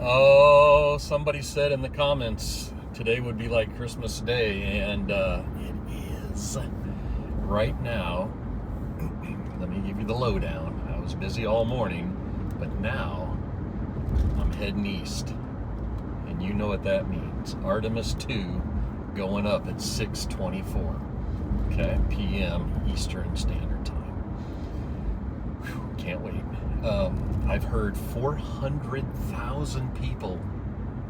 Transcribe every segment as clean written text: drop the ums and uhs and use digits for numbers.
Oh, somebody said in the comments today would be like Christmas Day, and it is. Right now, let me give you the lowdown. I was busy all morning, but now I'm heading east. And you know what that means. Artemis II going up at 6:24 p.m. Eastern Standard Time. Whew, can't wait. I've heard 400,000 people,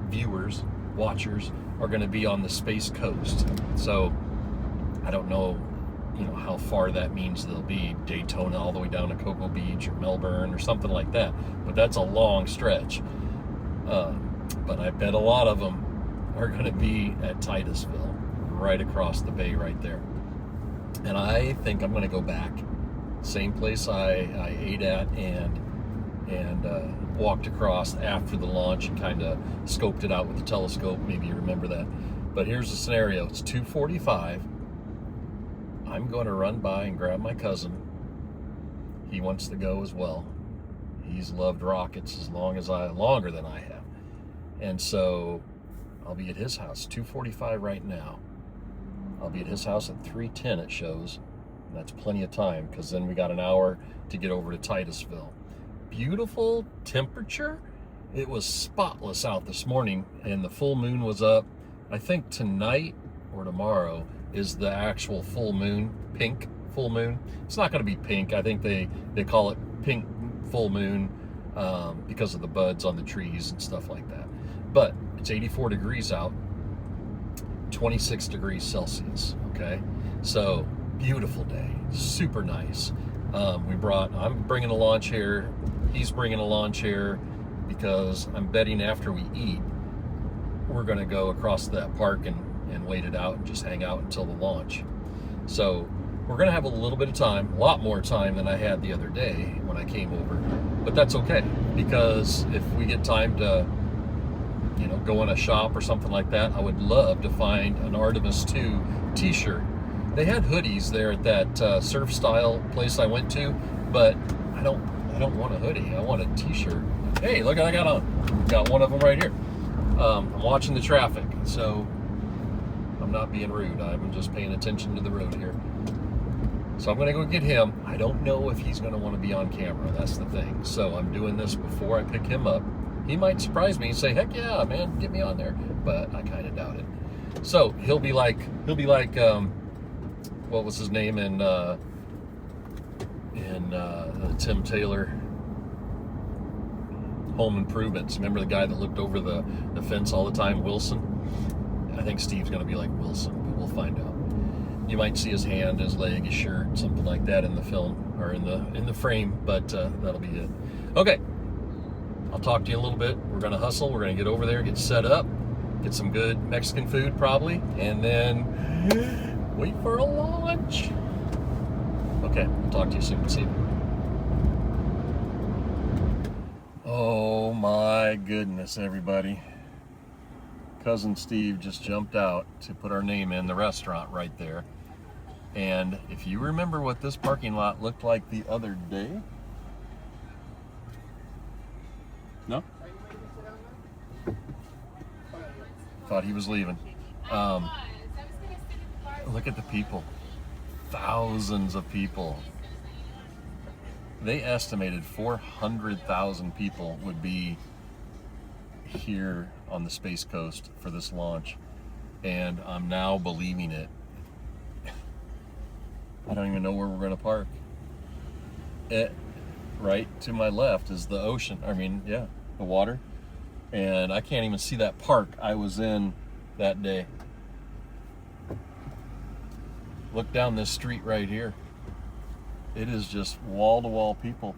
viewers, watchers, are going to be on the Space Coast. So I don't know, how far that means they'll be. Daytona all the way down to Cocoa Beach or Melbourne or something like that. But that's a long stretch. But I bet a lot of them are going to be at Titusville, right across the bay right there. And I think I'm going to go back. Same place I ate at and walked across after the launch and kind of scoped it out with the telescope. Maybe you remember that. But here's the scenario. It's 2:45. I'm going to run by and grab my cousin. He wants to go as well. He's loved rockets longer than I have. And so I'll be at his house, 2:45 right now. I'll be at his house at 3:10 it shows. And that's plenty of time, because then we got an hour to get over to Titusville. Beautiful temperature. It was spotless out this morning, and the full moon was up. I think tonight or tomorrow is the actual full moon, pink full moon. It's not going to be pink. I think they call it pink full moon because of the buds on the trees and stuff like that. But it's 84 degrees out, 26 degrees Celsius, okay? So beautiful day, super nice. I'm bringing a lawn chair, he's bringing a lawn chair, because I'm betting after we eat, we're gonna go across that park and wait it out and just hang out until the launch. So we're gonna have a little bit of time, a lot more time than I had the other day when I came over, but that's okay, because if we get time to, go in a shop or something like that, I would love to find an Artemis II t-shirt. They had hoodies there at that surf style place I went to, but I don't want a hoodie. I want a t-shirt. Hey, look what I got on. Got one of them right here. I'm watching the traffic, so I'm not being rude. I'm just paying attention to the road here. So I'm gonna go get him. I don't know if he's gonna want to be on camera. That's the thing. So I'm doing this before I pick him up. He might surprise me and say, "Heck yeah, man, get me on there," but I kind of doubt it. So he'll be like, what was his name in Tim Taylor Home Improvements? Remember the guy that looked over the fence all the time, Wilson? I think Steve's going to be like Wilson, but we'll find out. You might see his hand, his leg, his shirt, something like that in the film or in the frame, but that'll be it. Okay. I'll talk to you in a little bit. We're going to hustle. We're going to get over there, get set up, get some good Mexican food probably, and then wait for a launch. Okay, I'll talk to you soon. See you. Oh my goodness, everybody. Cousin Steve just jumped out to put our name in the restaurant right there. And if you remember what this parking lot looked like the other day, no? Thought he was leaving. Look at the people. Thousands of people. They estimated 400,000 people would be here on the Space Coast for this launch. And I'm now believing it. I don't even know where we're going to park. Right to my left is the ocean. The water. And I can't even see that park I was in that day. Look down this street right here. It is just wall-to-wall people.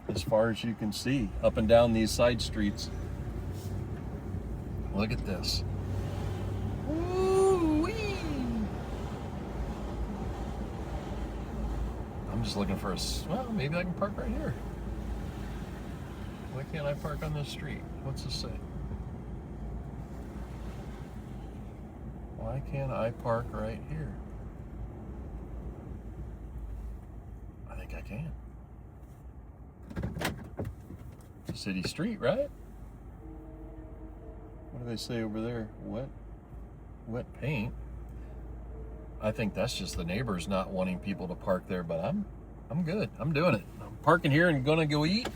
As far as you can see, up and down these side streets. Look at this. Woo-wee. I'm just looking for maybe I can park right here. Why can't I park on this street? What's this say? Why can't I park right here? I think I can. It's a city street, right? What do they say over there? Wet paint. I think that's just the neighbors not wanting people to park there, but I'm good. I'm doing it. I'm parking here and gonna go eat.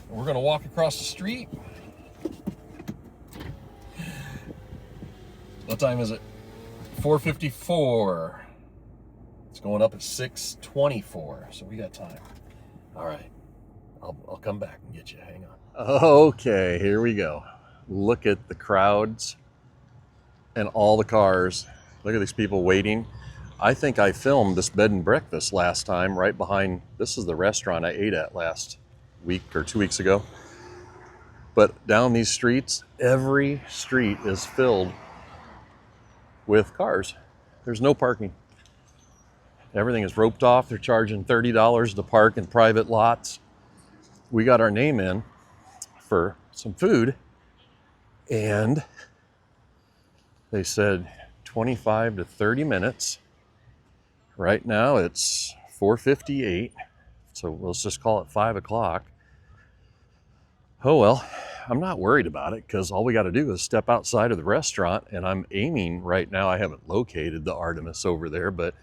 And we're gonna walk across the street. What time is it? 4:54. It's going up at 6:24, so we got time. All right, I'll come back and get you. Hang on. Okay, here we go. Look at the crowds and all the cars. Look at these people waiting. I think I filmed this bed and breakfast last time right behind, this is the restaurant I ate at last week or 2 weeks ago. But down these streets, every street is filled with cars. There's no parking. Everything is roped off. They're charging $30 to park in private lots. We got our name in for some food, and they said 25 to 30 minutes. Right now it's 4:58, so let's just call it 5 o'clock. Oh well, I'm not worried about it because all we got to do is step outside of the restaurant, and I'm aiming right now. I haven't located the Artemis over there, but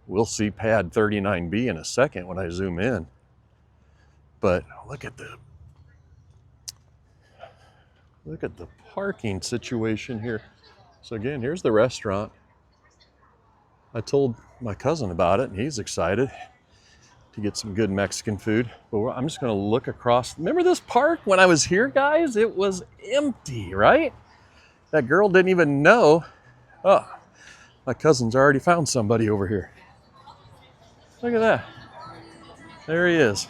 we'll see pad 39B in a second when I zoom in. But look at the parking situation here. So again, here's the restaurant. I told my cousin about it, and he's excited to get some good Mexican food. But I'm just gonna look across. Remember this park when I was here, guys? It was empty, right? That girl didn't even know. Oh, my cousin's already found somebody over here. Look at that. There he is.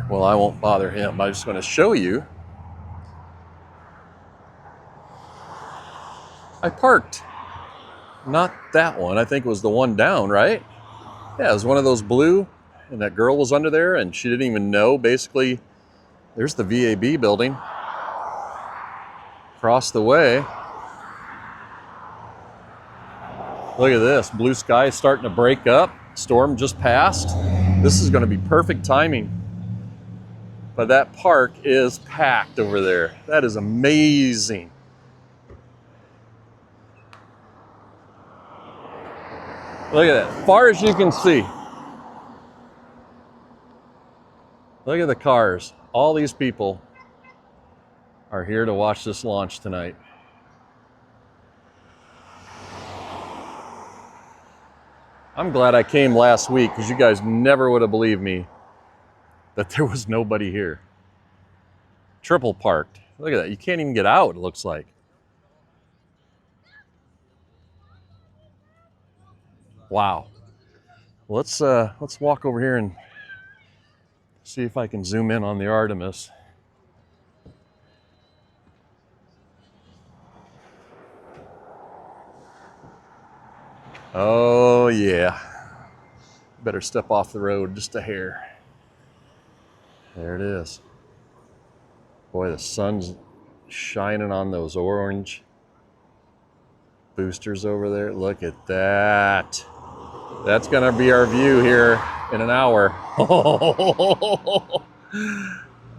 Well, I won't bother him. I'm just gonna show you. I parked. Not that one. I think it was the one down, right? Yeah, it was one of those blue, and that girl was under there, and she didn't even know. Basically, there's the VAB building. Across the way. Look at this. Blue sky is starting to break up. Storm just passed. This is going to be perfect timing. But that park is packed over there. That is amazing. Look at that, far as you can see. Look at the cars. All these people are here to watch this launch tonight. I'm glad I came last week because you guys never would have believed me that there was nobody here. Triple parked. Look at that, you can't even get out, it looks like. Wow. Let's walk over here and see if I can zoom in on the Artemis. Oh yeah. Better step off the road just a hair. There it is. Boy, the sun's shining on those orange boosters over there. Look at that. That's gonna be our view here in an hour.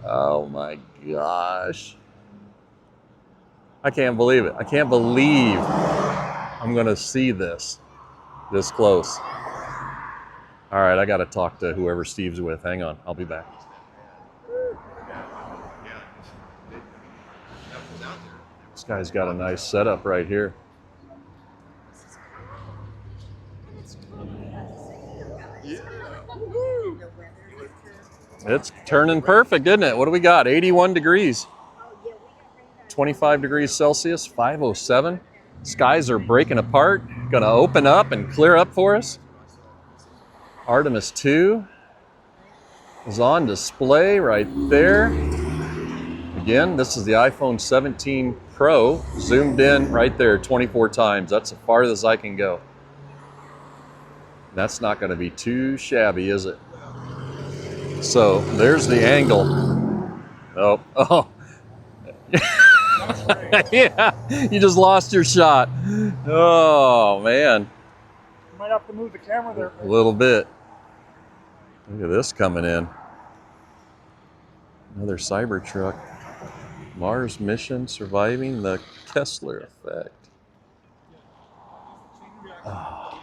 Oh my gosh. I can't believe it. I can't believe I'm gonna see this close. All right, I gotta talk to whoever Steve's with. Hang on, I'll be back. This guy's got a nice setup right here. It's turning perfect, isn't it? What do we got? 81 degrees. 25 degrees Celsius, 507. Skies are breaking apart. Gonna open up and clear up for us. Artemis II is on display right there. Again, this is the iPhone 17 Pro, zoomed in right there 24 times. That's the farthest I can go. That's not gonna be too shabby, is it? So there's the angle. Oh. Yeah, you just lost your shot. Oh man. You might have to move the camera there. A little bit. Look at this coming in. Another Cybertruck. Mars mission surviving the Kessler effect. Oh.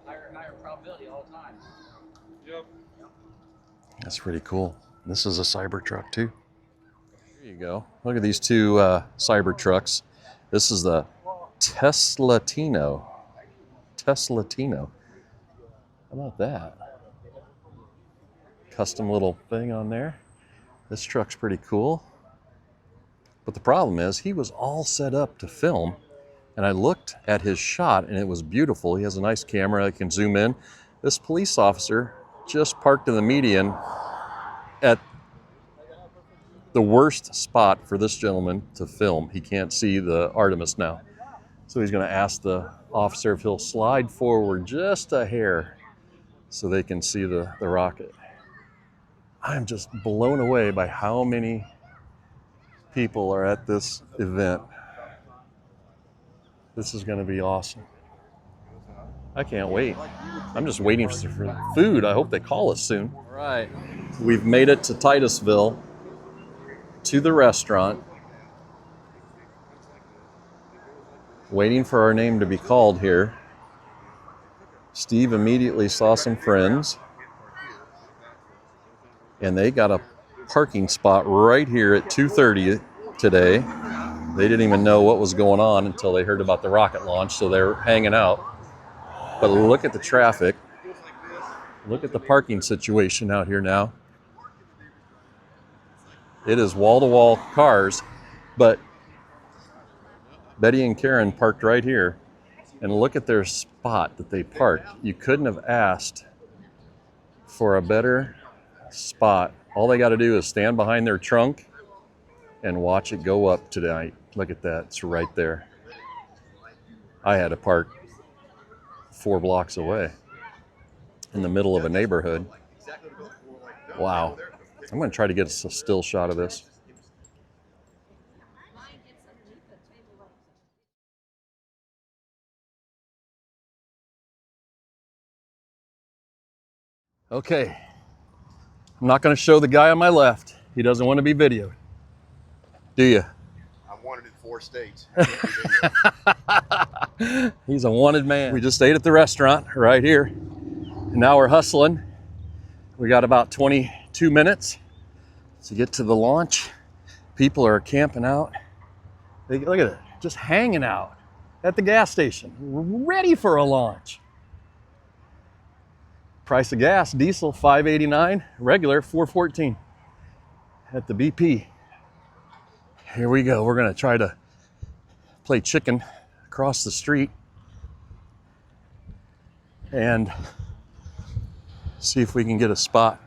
Higher probability all the time. Yep. That's pretty cool. This is a Cybertruck too. There you go. Look at these two Cybertrucks. This is the Teslatino. Teslatino. How about that? Custom little thing on there. This truck's pretty cool. But the problem is he was all set up to film, and I looked at his shot and it was beautiful. He has a nice camera, I can zoom in. This police officer just parked in the median at the worst spot for this gentleman to film. He can't see the Artemis now. So he's gonna ask the officer if he'll slide forward just a hair so they can see the rocket. I'm just blown away by how many people are at this event. This is gonna be awesome. I can't wait. I'm just waiting for food. I hope they call us soon. All right, we've made it to Titusville, to the restaurant. Waiting for our name to be called here. Steve immediately saw some friends, and they got a parking spot right here at 2:30 today. They didn't even know what was going on until they heard about the rocket launch, so they're hanging out. But look at the traffic. Look at the parking situation out here now. It is wall-to-wall cars, but Betty and Karen parked right here, and look at their spot that they parked. You couldn't have asked for a better spot. All they got to do is stand behind their trunk and watch it go up tonight. Look at that, it's right there. I had to park 4 blocks away in the middle of a neighborhood. Wow. I'm going to try to get a still shot of this. Okay, I'm not going to show the guy on my left. He doesn't want to be videoed. Do you? I'm wanted in 4 states. He's a wanted man. We just ate at the restaurant right here, and now we're hustling. We got about 22 minutes to get to the launch. People are camping out. Look at it, just hanging out at the gas station, ready for a launch. Price of gas, diesel $5.89, regular $4.14 at the BP. Here we go. We're gonna try to play chicken across the street and see if we can get a spot.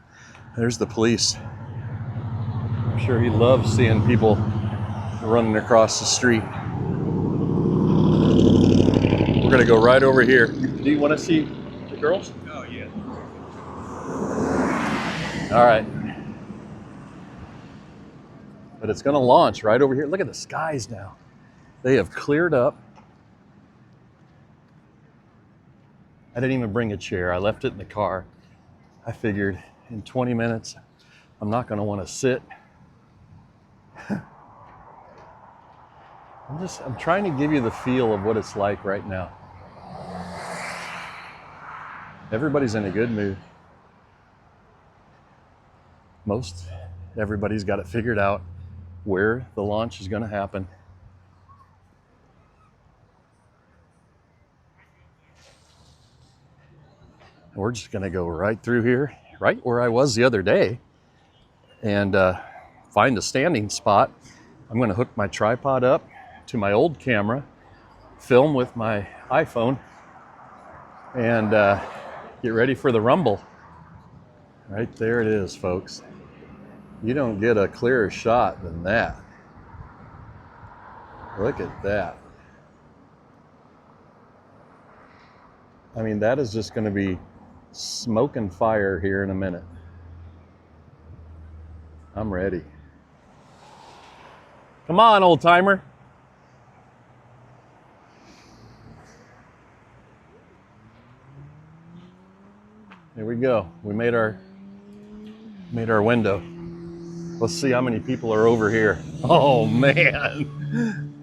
There's the police. I'm sure he loves seeing people running across the street. We're gonna go right over here. Do you want to see the girls? Oh, yeah. All right. But it's gonna launch right over here. Look at the skies now. They have cleared up. I didn't even bring a chair. I left it in the car. I figured in 20 minutes, I'm not gonna wanna sit. I'm trying to give you the feel of what it's like right now. Everybody's in a good mood. Everybody's got it figured out where the launch is going to happen. We're just going to go right through here, right where I was the other day, and find a standing spot. I'm going to hook my tripod up to my old camera, film with my iPhone, and get ready for the rumble. Right there it is, folks. You don't get a clearer shot than that. Look at that. I mean, that is just going to be smoke and fire here in a minute. I'm ready. Come on, old timer. Here we go. We made our window. Let's see how many people are over here. Oh man.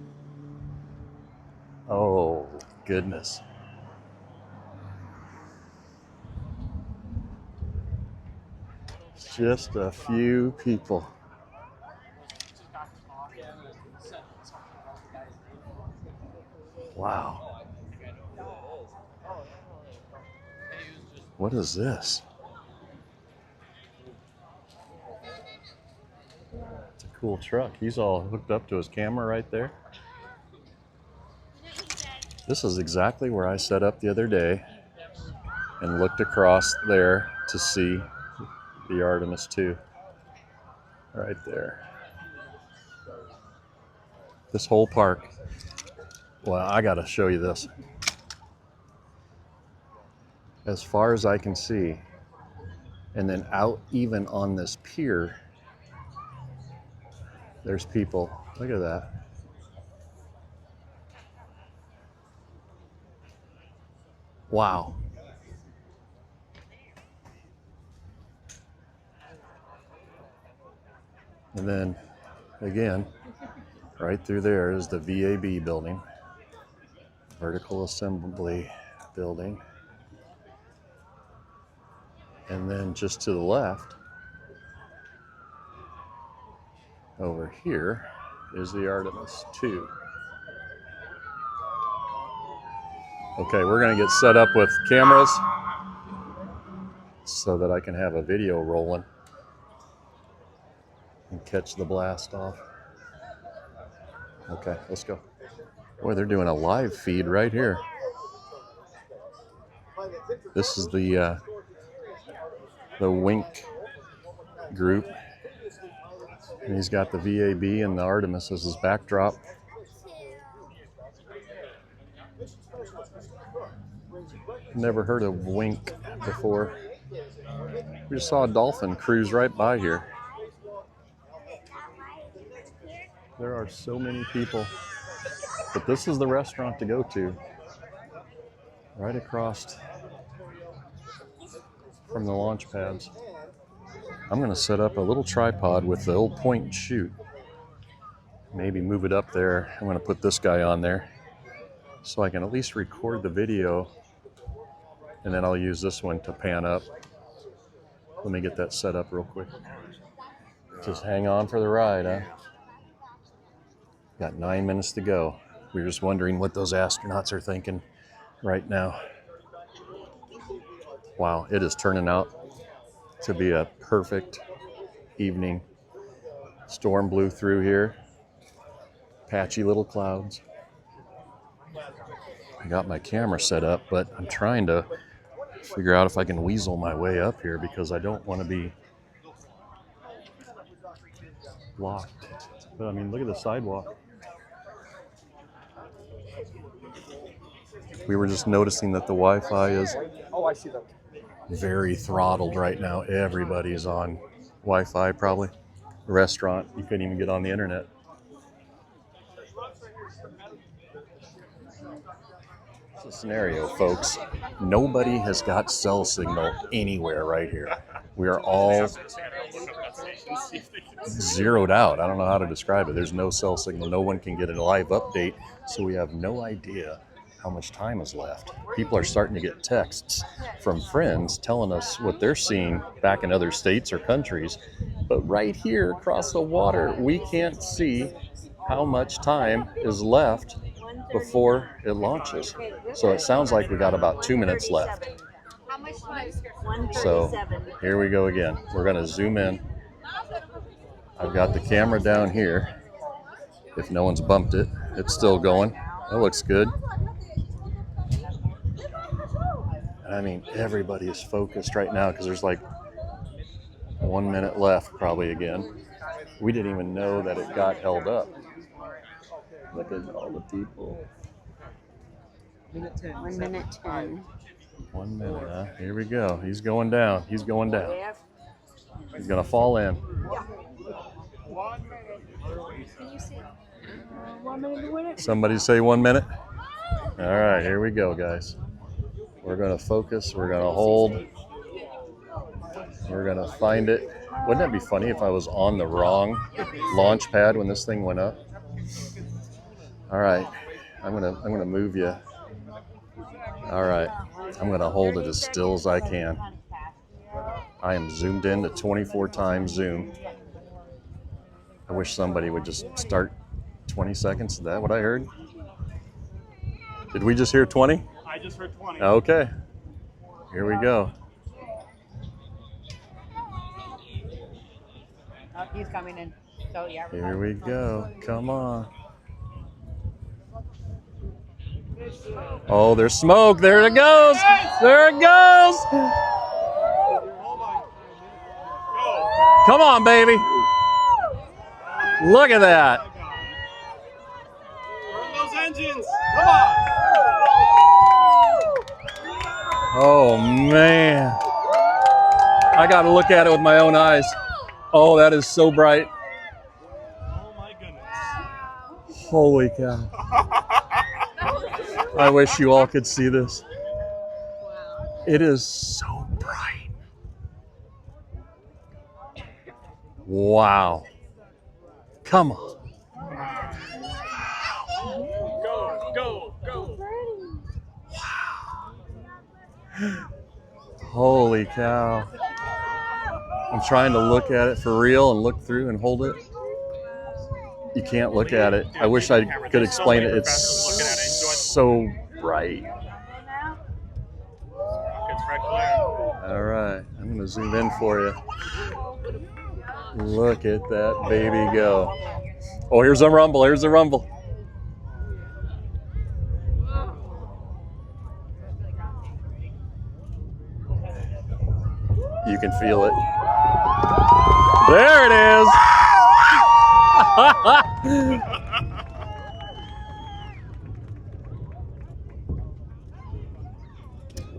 Oh goodness. Just a few people. Wow. What is this? It's a cool truck. He's all hooked up to his camera right there. This is exactly where I set up the other day and looked across there to see the Artemis II. Right there. This whole park. Well, I gotta show you this. As far as I can see, and then out even on this pier, there's people. Look at that. Wow. And then again, right through there is the VAB building, vertical assembly building. And then just to the left, over here, is the Artemis II. Okay, we're gonna get set up with cameras so that I can have a video rolling and catch the blast off. Okay, let's go. Boy, they're doing a live feed right here. This is the Wink group. And he's got the VAB and the Artemis as his backdrop. Never heard of Wink before. We just saw a dolphin cruise right by here. There are so many people. But this is the restaurant to go to. Right across from the launch pads. I'm gonna set up a little tripod with the old point and shoot. Maybe move it up there. I'm gonna put this guy on there so I can at least record the video, and then I'll use this one to pan up. Let me get that set up real quick. Just hang on for the ride, huh? Got 9 minutes to go. We're just wondering what those astronauts are thinking right now. Wow, it is turning out to be a perfect evening. Storm blew through here. Patchy little clouds. I got my camera set up, but I'm trying to figure out if I can weasel my way up here because I don't want to be locked. But I mean, look at the sidewalk. We were just noticing that the Wi-Fi is very throttled right now. Everybody's on Wi-Fi probably. The restaurant, you couldn't even get on the internet. It's a scenario, folks. Nobody has got cell signal anywhere right here. We are all zeroed out. I don't know how to describe it. There's no cell signal. No one can get a live update, so we have no idea how much time is left. People are starting to get texts from friends telling us what they're seeing back in other states or countries. But right here across the water, we can't see how much time is left before it launches. So it sounds like we got about 2 minutes left. So here we go again. We're going to zoom in. I've got the camera down here. If no one's bumped it, it's still going. That looks good. I mean, everybody is focused right now because there's like 1 minute left probably again. We didn't even know that it got held up. Look at all the people. 1 minute 10. 1 minute, huh? Here we go. He's going down. He's going down. He's going to fall in. Somebody say 1 minute? All right, here we go, guys. We're going to focus. We're going to hold. We're gonna find it. Wouldn't that be funny if I was on the wrong launch pad when this thing went up? All right, I'm gonna move you. All right, I'm gonna hold it as still as I can. I am zoomed in to 24 times zoom. I wish somebody would just start 20 seconds. Is that what I heard? Did we just hear 20? I just heard 20. Okay, here we go. Oh, he's coming in. So yeah. Here we go. Come on. Oh, there's smoke. There it goes. There it goes. Come on, baby. Look at that. Burn those engines. Come on. Oh, man. I got to look at it with my own eyes. Oh, that is so bright. Oh, my goodness. Holy cow. I wish you all could see this. It is so bright. Wow. Come on. Go, go, go. Wow. Holy cow. I'm trying to look at it for real and look through and hold it. You can't look at it. I wish I could explain it. It's so bright. All right, I'm gonna zoom in for you. Look at that baby go. Oh, here's a rumble, here's a rumble. You can feel it. There it is.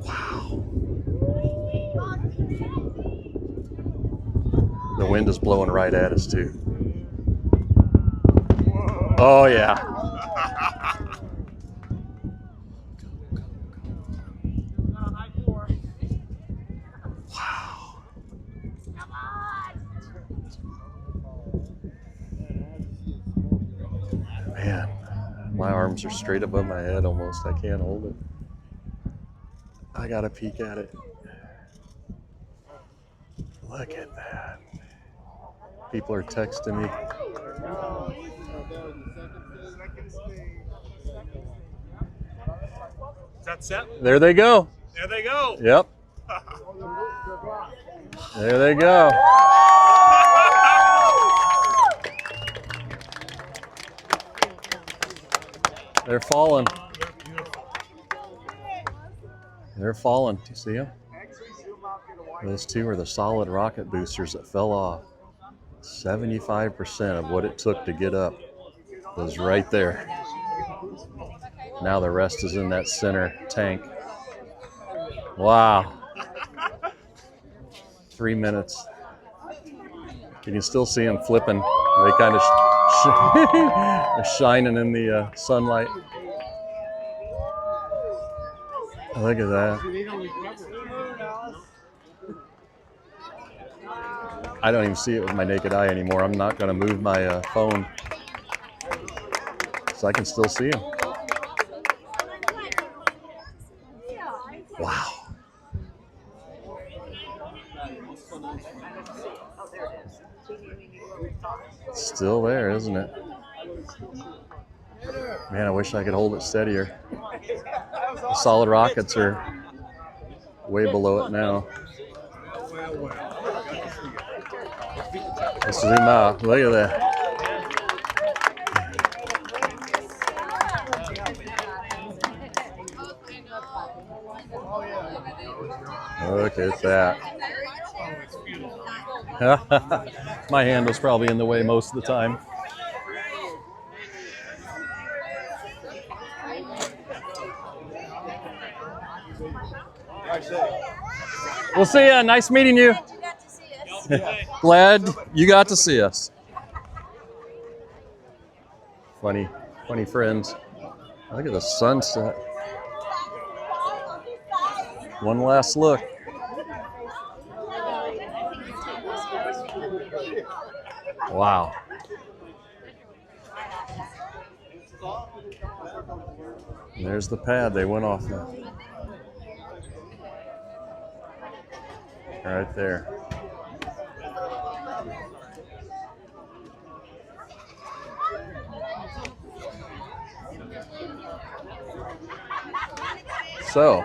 Wow. The wind is blowing right at us too. Oh yeah. Wow. Man, my arms are straight above my head almost. I can't hold it. I gotta peek at it. Look at that. People are texting me. Is that set? There they go. There they go. Yep. There they go. They're falling. They're falling. Do you see them? Those two are the solid rocket boosters that fell off. 75% of what it took to get up was right there. Now the rest is in that center tank. Wow. 3 minutes. You can still see them flipping. They kind of they're shining in the sunlight. Look at that. I don't even see it with my naked eye anymore. I'm not going to move my phone so I can still see them. Wow. Still there, isn't it? Man, I wish I could hold it steadier. The solid rockets are way below it now. Let's zoom out. Look at that. Look at that. My hand was probably in the way most of the time. We'll see ya. Nice meeting you. Glad you got to see us. Funny friends. Look at the sunset. One last look. Wow. And there's the pad they went off of. Right there. So.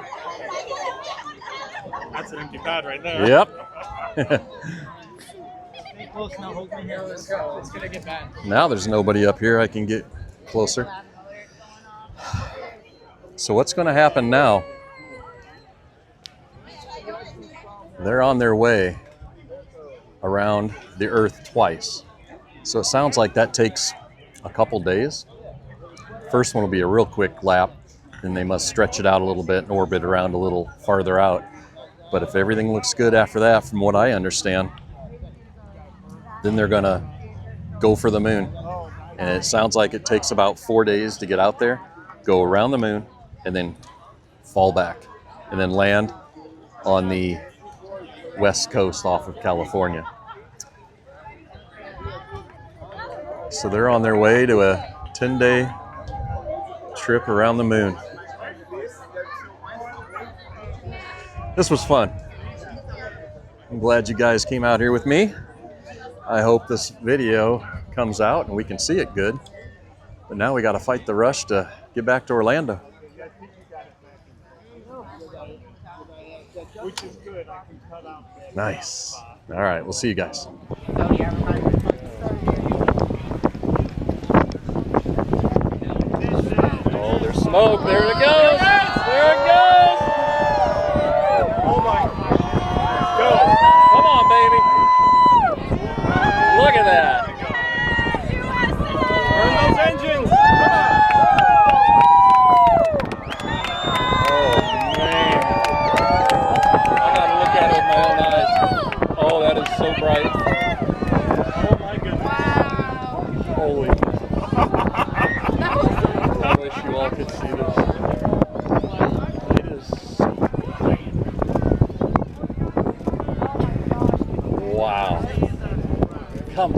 That's an empty pad right there. Yep. Stay close now, hold me here. Let's go. It's gonna get bad. Now there's nobody up here. I can get closer. So what's going to happen now? They're on their way around the Earth twice. So it sounds like that takes a couple days. First one will be a real quick lap, then they must stretch it out a little bit and orbit around a little farther out. But if everything looks good after that, from what I understand, then they're going to go for the moon. And it sounds like it takes about 4 days to get out there, go around the moon, and then fall back, and then land on the west coast off of California. So they're on their way to a 10-day trip around the moon. This was fun. I'm glad you guys came out here with me. I hope this video comes out and we can see it good. But now we got to fight the rush to get back to Orlando. Which is good. I can cut out. Nice. All right, we'll see you guys. So yeah, Oh, there's smoke. There it goes. There it goes. Oh my. Go. Come on, baby. Look at that. Burn those engines. Oh, man. I got to look at it with my own eyes. Oh, that is so bright. Oh my goodness. Holy. I wish you all could see this. It is so bright. Wow. Come